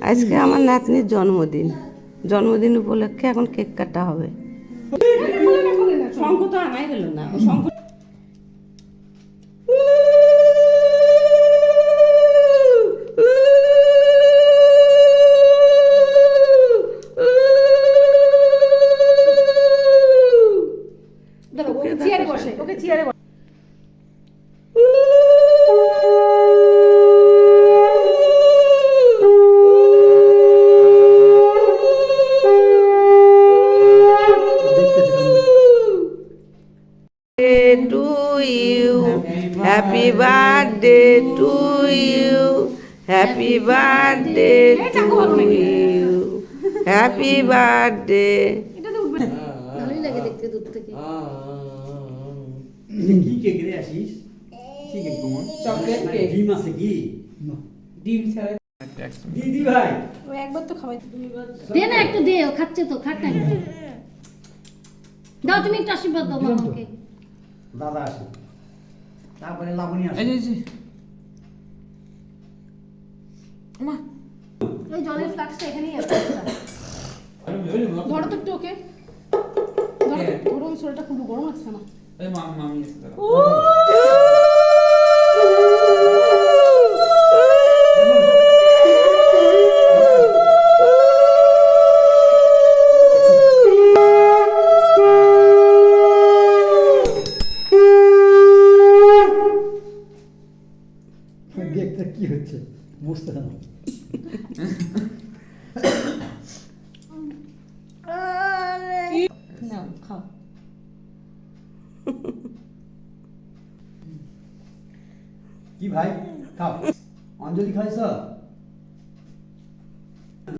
আজকে আমার নাতনির জন্মদিন। জন্মদিন উপলক্ষে এখন কেক কাটা হবে। শঙ্খ তো আনাই গেল না। শঙ্খ চেয়ারে বসে, ওকে চেয়ারে বসে। to you, happy birthday to you, happy birthday to you, happy birthday. ভালোই লাগে দেখতে দূর থেকে। কি কেক রে আসিস? কি কেক তোমার? Chocolate cake. ডিম আছে কি? ডিম ছাড়া দিদি ভাই ও একবার তো খাওয়াই দুইবার। দে না একটু দে, ও খাচ্ছে তো, খাট না একটু। দাও তুমি একটু আশীর্বাদ দাও মামাকে। দাদা আসে তারপরে লাবণী আসে এই যে মা ওই জলের ফ্লাক্সটা এখানেই আছে। ধরো তো একটু ওকে। ধরো তো, গরম শরীরটা খুব গরম লাগছে না? এই মামি এসে দেখতে কি হচ্ছে বুঝতে না না খাও। কি ভাই খাও অঞ্জলি খাইছ